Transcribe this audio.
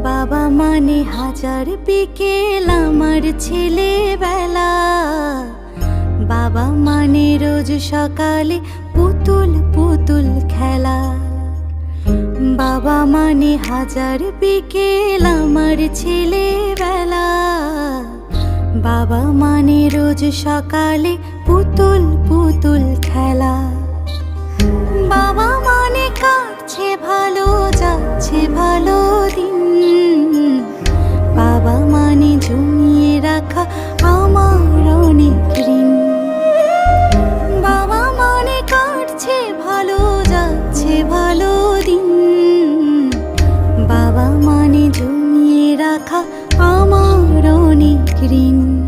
বাবা মানে হাজার বিকেল আমার ছেলেবেলা। বাবা মানে রোজ সকালে পুতুল পুতুল খেলা। বাবা মানে হাজার বিকেল আমার ছেলেবেলা। বাবা মানে রোজ সকালে পুতুল পুতুল খেলা। বাবা মানে কাটছে ভালো, যাচ্ছে ভালো দিন। বাবা মানে জমিয়ে রাখা আমার অনেক ঋণ। বাবা মানে কাটছে ভালো, যাচ্ছে ভালো দিন। বাবা মানে জমিয়ে রাখা আমার অনেক ঋণ।